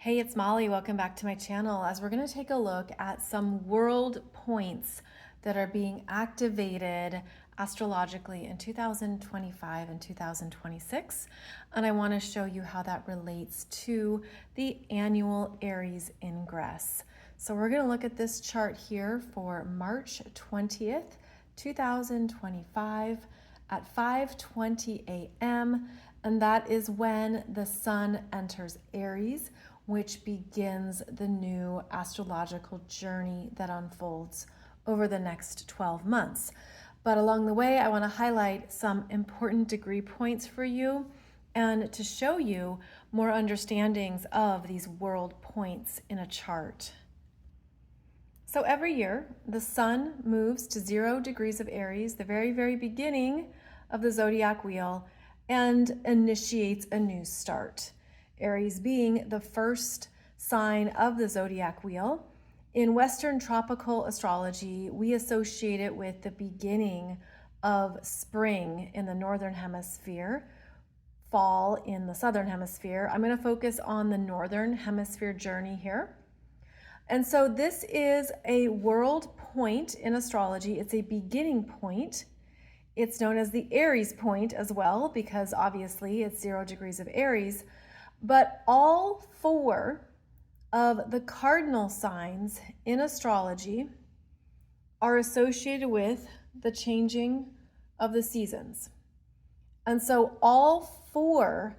Hey, it's Molly. Welcome back to my channel as we're going to take a look at some world points that are being activated astrologically in 2025 and 2026. And I want to show you how that relates to the annual Aries Ingress. So we're going to look at this chart here for March 20th, 2025 at 5:20 a.m. And that is when the sun enters Aries, which begins the new astrological journey that unfolds over the next 12 months. But along the way, I want to highlight some important degree points for you and to show you more understandings of these world points in a chart. So every year, the sun moves to 0 degrees of Aries, the very, very beginning of the zodiac wheel, and initiates a new start. Aries being the first sign of the zodiac wheel. In Western tropical astrology, we associate it with the beginning of spring in the northern hemisphere, fall in the southern hemisphere. I'm going to focus on the northern hemisphere journey here. And so this is a world point in astrology. It's a beginning point. It's known as the Aries point as well, because obviously it's 0 degrees of Aries. But all 4 of the cardinal signs in astrology are associated with the changing of the seasons. And so all 4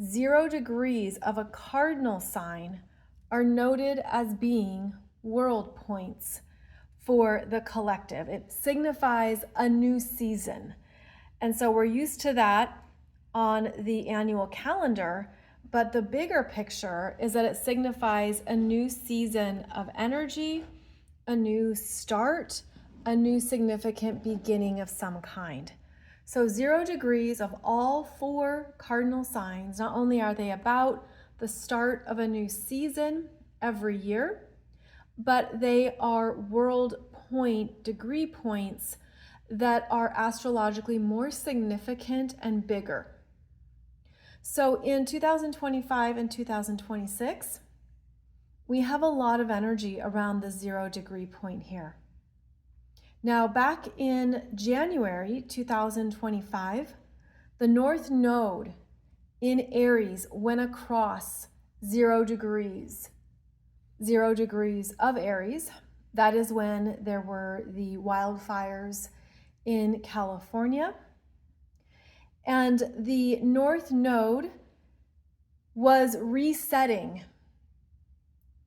0 degrees of a cardinal sign are noted as being world points for the collective. It signifies a new season. And so we're used to that on the annual calendar. But the bigger picture is that it signifies a new season of energy, a new start, a new significant beginning of some kind. So 0 degrees of all 4 cardinal signs, not only are they about the start of a new season every year, but they are world point degree points that are astrologically more significant and bigger. So in 2025 and 2026, we have a lot of energy around the 0 degree point here. Now, back in January 2025, the North Node in Aries went across 0 degrees of Aries. That is when there were the wildfires in California. And the North Node was resetting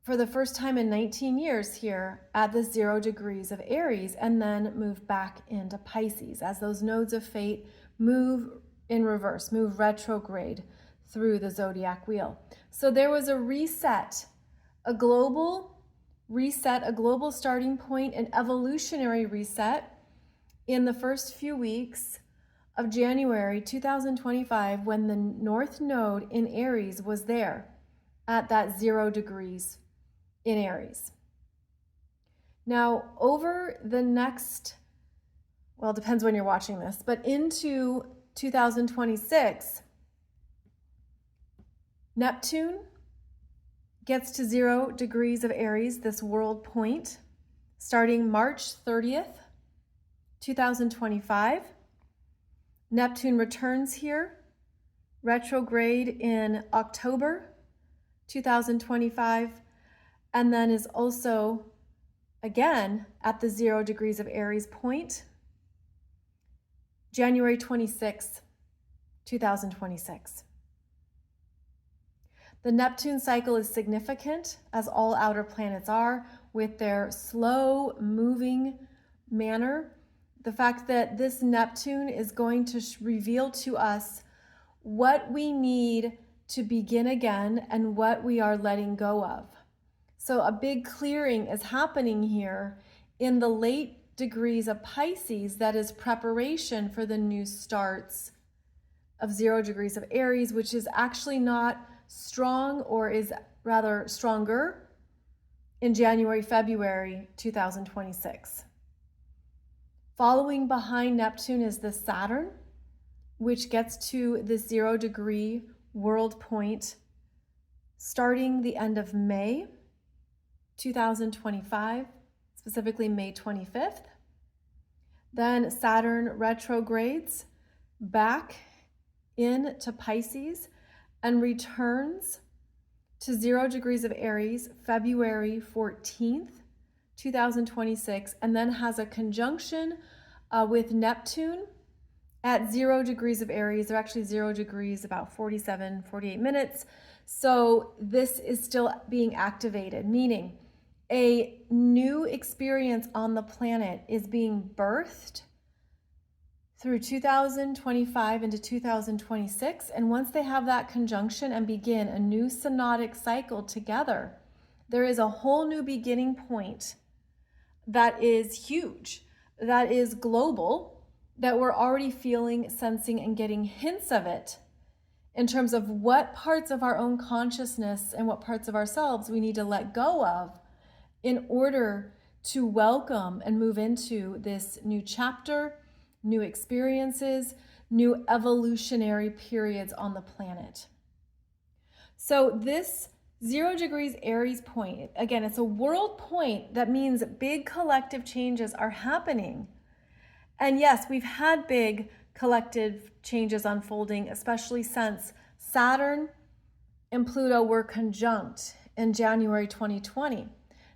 for the first time in 19 years here at the 0 degrees of Aries, and then moved back into Pisces as those nodes of fate move in reverse, move retrograde through the zodiac wheel. So there was a reset, a global reset, a global starting point, an evolutionary reset in the first few weeks of January 2025, when the North Node in Aries was there at that 0 degrees in Aries. Now, over the next, well, it depends when you're watching this, but into 2026, Neptune gets to 0 degrees of Aries, this world point, starting March 30th, 2025. Neptune returns here, retrograde in October 2025, and then is also again at the 0 degrees of Aries point, January 26th, 2026. The Neptune cycle is significant, as all outer planets are, with their slow moving manner. The fact that this Neptune is going to reveal to us what we need to begin again and what we are letting go of. So a big clearing is happening here in the late degrees of Pisces that is preparation for the new starts of 0 degrees of Aries, which is actually not strong, or is rather stronger in January, February 2026. Following behind Neptune is the Saturn, which gets to the 0 degree world point starting the end of May 2025, specifically May 25th. Then Saturn retrogrades back into Pisces and returns to 0 degrees of Aries February 14th, 2026, and then has a conjunction with Neptune at 0 degrees of Aries. They're actually 0 degrees about 48 minutes. So this is still being activated, meaning a new experience on the planet is being birthed through 2025 into 2026. And once they have that conjunction and begin a new synodic cycle together, there is a whole new beginning point that is huge, that is global, that we're already feeling, sensing, and getting hints of it in terms of what parts of our own consciousness and what parts of ourselves we need to let go of in order to welcome and move into this new chapter, new experiences, new evolutionary periods on the planet. So this 0 degrees Aries point, again, it's a world point that means big collective changes are happening. And yes, we've had big collective changes unfolding, especially since Saturn and Pluto were conjunct in January 2020.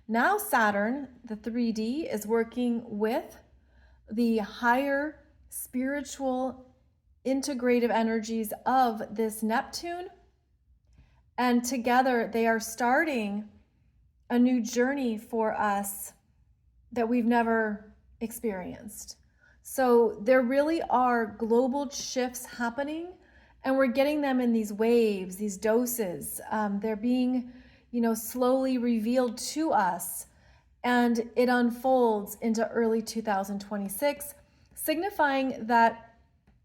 Now Saturn, the 3D, is working with the higher spiritual integrative energies of this Neptune. And together they are starting a new journey for us that we've never experienced. So there really are global shifts happening, and we're getting them in these waves, these doses. They're being, slowly revealed to us, and it unfolds into early 2026, signifying that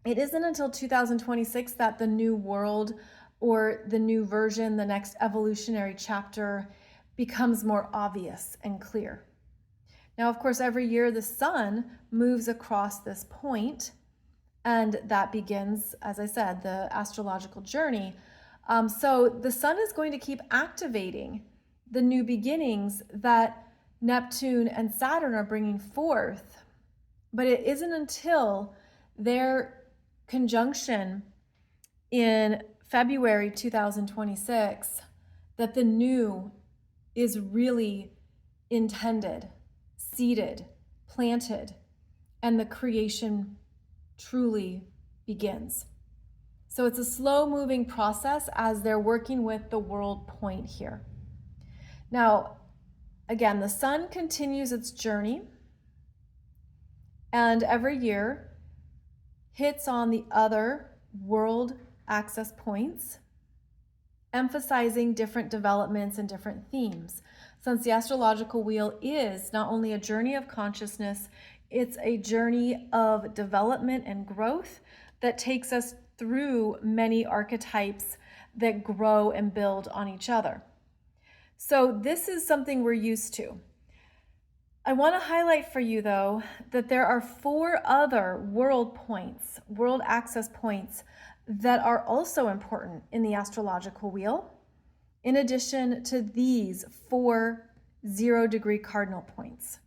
it isn't until 2026 that the new world or the new version, the next evolutionary chapter, becomes more obvious and clear. Now, of course, every year the sun moves across this point, and that begins, as I said, the astrological journey. So the sun is going to keep activating the new beginnings that Neptune and Saturn are bringing forth. But it isn't until their conjunction in February 2026 that the new is really intended, seeded, planted, and the creation truly begins. So it's a slow moving process as they're working with the world point here. Now, again, the sun continues its journey, and every year hits on the other world access points, emphasizing different developments and different themes. Since the astrological wheel is not only a journey of consciousness, it's a journey of development and growth that takes us through many archetypes that grow and build on each other. So this is something we're used to. I want to highlight for you, though, that there are 4 other world points, world access points, that are also important in the astrological wheel, in addition to these 4 0-degree cardinal points.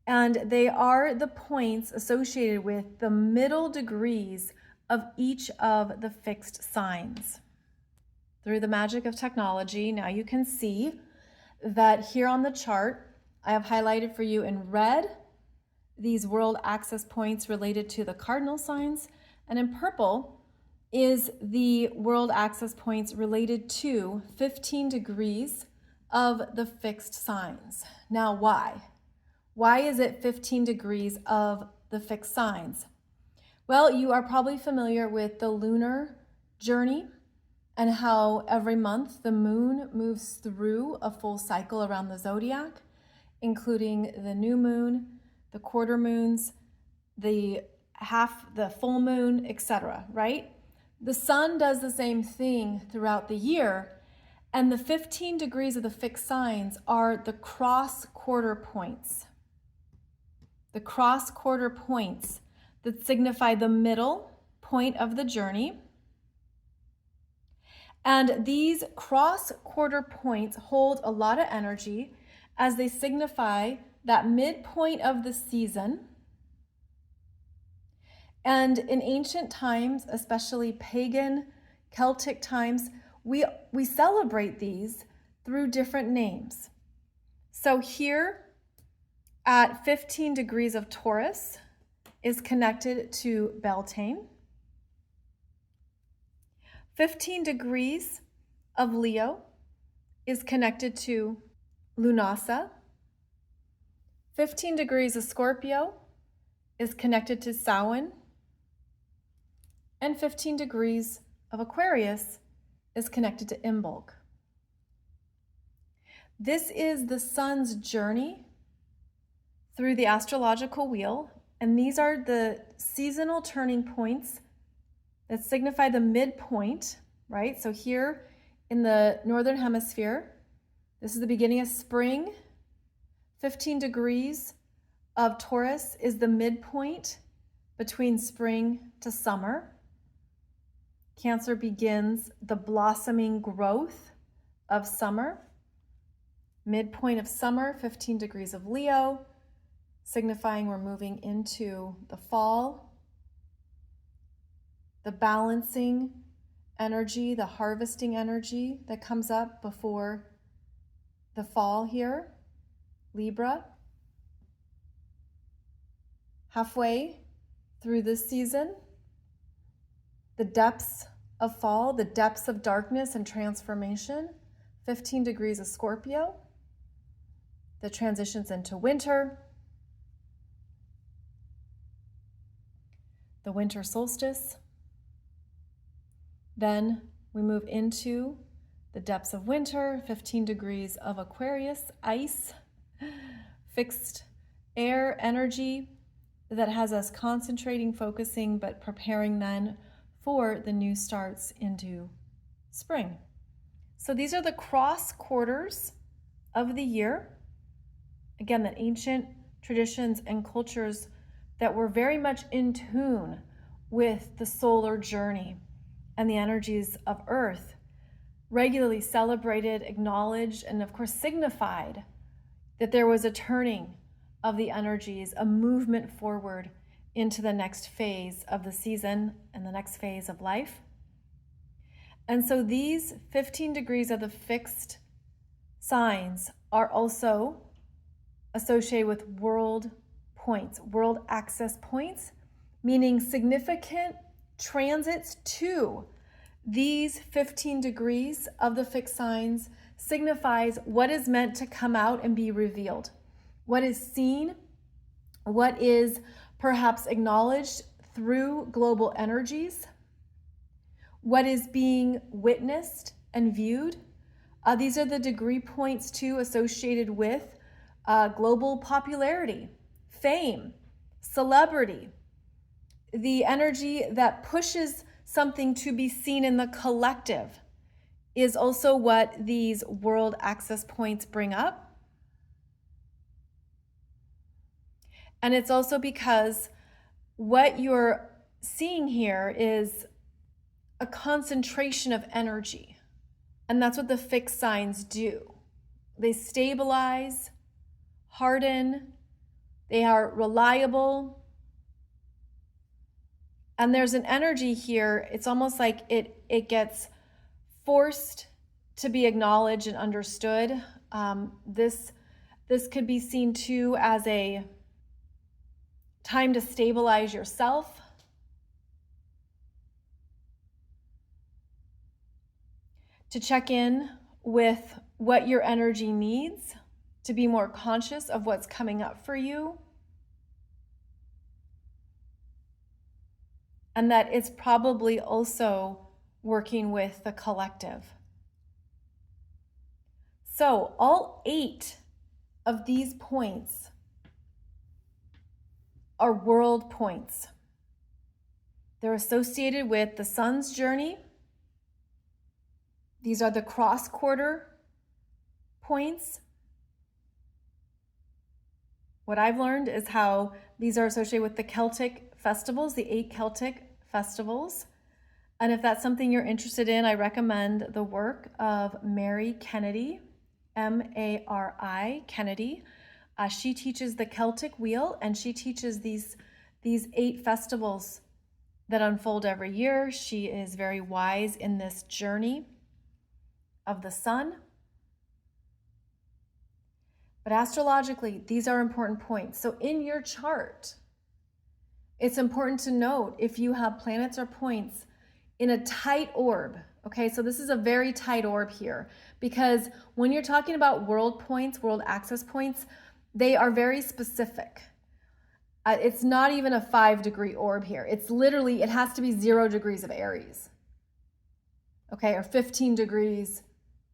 And they are the points associated with the middle degrees of each of the fixed signs. Through the magic of technology, now you can see that here on the chart, I have highlighted for you in red these world access points related to the cardinal signs, and in purple is the world access points related to 15 degrees of the fixed signs. Now, why? Why is it 15 degrees of the fixed signs? Well, you are probably familiar with the lunar journey and how every month the moon moves through a full cycle around the zodiac, including the new moon, the quarter moons, the full moon, etc., right? The sun does the same thing throughout the year, and the 15 degrees of the fixed signs are the cross-quarter points. The cross-quarter points that signify the middle point of the journey. And these cross quarter points hold a lot of energy as they signify that midpoint of the season. And in ancient times, especially pagan Celtic times, we celebrate these through different names. So here at 15 degrees of Taurus is connected to Beltane. 15 degrees of Leo is connected to Lunasa. 15 degrees of Scorpio is connected to Samhain. And 15 degrees of Aquarius is connected to Imbolc. This is the sun's journey through the astrological wheel, and these are the seasonal turning points that signify the midpoint, right? So here in the northern hemisphere, this is the beginning of spring. 15 degrees of Taurus is the midpoint between spring to summer. Cancer begins the blossoming growth of summer. Midpoint of summer, 15 degrees of Leo, signifying we're moving into the fall. The balancing energy, the harvesting energy that comes up before the fall here, Libra. Halfway through this season, the depths of fall, the depths of darkness and transformation, 15 degrees of Scorpio, that transitions into winter, the winter solstice. Then we move into the depths of winter, 15 degrees of Aquarius, ice, fixed air energy that has us concentrating, focusing, but preparing then for the new starts into spring. So these are the cross quarters of the year. Again, the ancient traditions and cultures that were very much in tune with the solar journey and the energies of Earth, regularly celebrated, acknowledged, and of course signified that there was a turning of the energies, a movement forward into the next phase of the season and the next phase of life. And so these 15 degrees of the fixed signs are also associated with world points, world access points, meaning significant transits to these 15 degrees of the fixed signs signifies what is meant to come out and be revealed, what is seen, what is perhaps acknowledged through global energies, what is being witnessed and viewed. These are the degree points too associated with global popularity, fame, celebrity, the energy that pushes something to be seen in the collective is also what these world access points bring up. And it's also because what you're seeing here is a concentration of energy. And that's what the fixed signs do. They stabilize, harden, they are reliable. And there's an energy here, it's almost like it gets forced to be acknowledged and understood. This could be seen too as a time to stabilize yourself, to check in with what your energy needs, to be more conscious of what's coming up for you, and that it's probably also working with the collective. So all 8 of these points are world points. They're associated with the sun's journey. These are the cross quarter points. What I've learned is how these are associated with the Celtic festivals, the 8 Celtic festivals. And if that's something you're interested in, I recommend the work of Mary Kennedy, Mari Kennedy. She teaches the Celtic wheel, and she teaches these 8 festivals that unfold every year. She is very wise in this journey of the sun. But astrologically, these are important points. So in your chart, it's important to note if you have planets or points in a tight orb. Okay, so this is a very tight orb here, because when you're talking about world points, world access points, they are very specific. It's not even a 5-degree orb here. It's literally, it has to be 0 degrees of Aries. Okay, or 15 degrees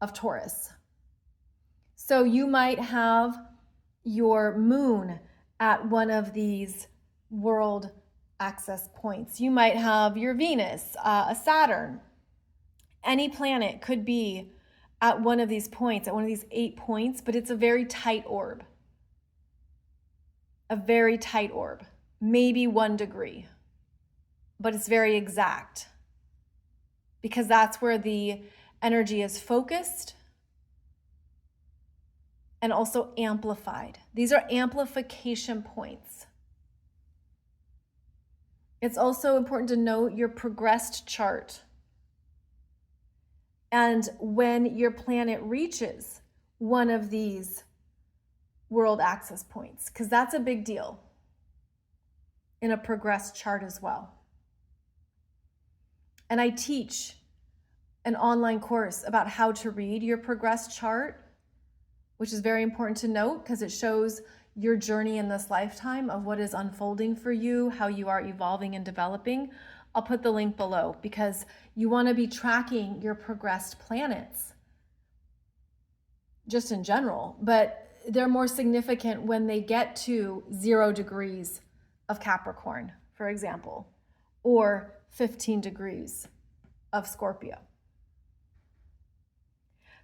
of Taurus. So you might have your moon at one of these world access points. You might have your Venus, a Saturn. Any planet could be at one of these points, at one of these 8 points, but it's a very tight orb. A very tight orb, maybe 1 degree, but it's very exact because that's where the energy is focused and also amplified. These are amplification points. It's also important to note your progressed chart. And when your planet reaches one of these world access points, because that's a big deal in a progressed chart as well. And I teach an online course about how to read your progressed chart, which is very important to note because it shows your journey in this lifetime of what is unfolding for you, how you are evolving and developing. I'll put the link below because you want to be tracking your progressed planets just in general, but they're more significant when they get to 0 degrees of Capricorn, for example, or 15 degrees of Scorpio.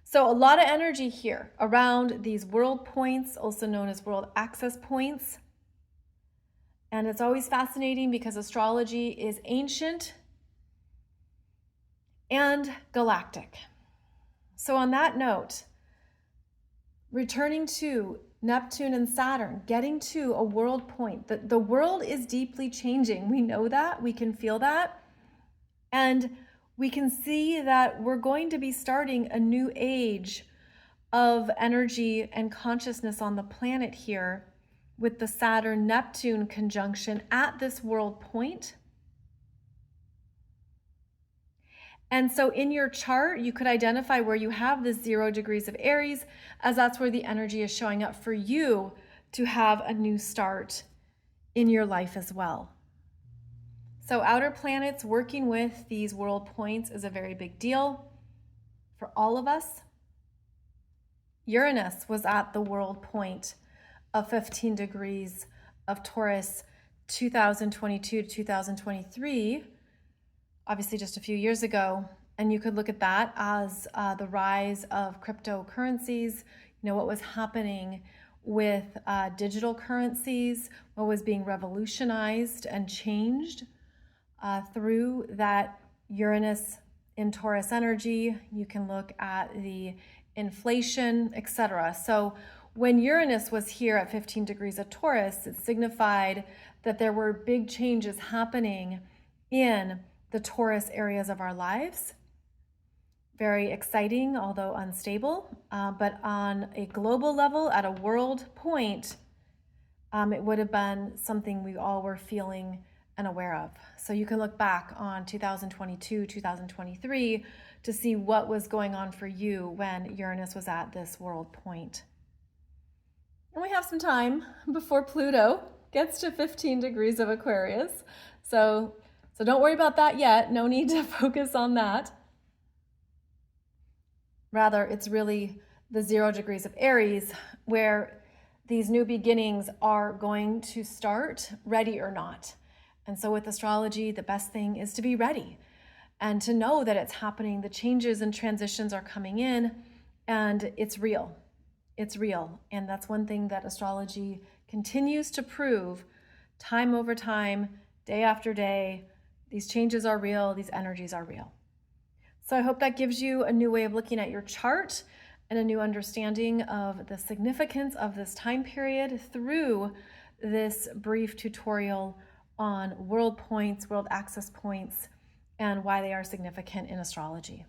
So a lot of energy here around these world points, also known as world access points. And it's always fascinating because astrology is ancient and galactic. So on that note, returning to Neptune and Saturn, getting to a world point, the world is deeply changing. We know that, we can feel that. And we can see that we're going to be starting a new age of energy and consciousness on the planet here with the Saturn-Neptune conjunction at this world point. And so in your chart, you could identify where you have this 0 degrees of Aries, as that's where the energy is showing up for you to have a new start in your life as well. So outer planets working with these world points is a very big deal for all of us. Uranus was at the world point of 15 degrees of Taurus 2022 to 2023, obviously just a few years ago. And you could look at that as the rise of cryptocurrencies, what was happening with digital currencies, what was being revolutionized and changed through that Uranus in Taurus energy. You can look at the inflation, etc. So when Uranus was here at 15 degrees of Taurus, it signified that there were big changes happening in the Taurus areas of our lives. Very exciting, although unstable. But on a global level, at a world point, it would have been something we all were feeling and aware of. So you can look back on 2022, 2023 to see what was going on for you when Uranus was at this world point. And we have some time before Pluto gets to 15 degrees of Aquarius. So don't worry about that yet. No need to focus on that. Rather, it's really the 0 degrees of Aries where these new beginnings are going to start, ready or not. And so with astrology, the best thing is to be ready and to know that it's happening. The changes and transitions are coming in and it's real. It's real. And that's one thing that astrology continues to prove time over time, day after day, These changes are real, these energies are real. So I hope that gives you a new way of looking at your chart and a new understanding of the significance of this time period through this brief tutorial on world points, world axis points, and why they are significant in astrology.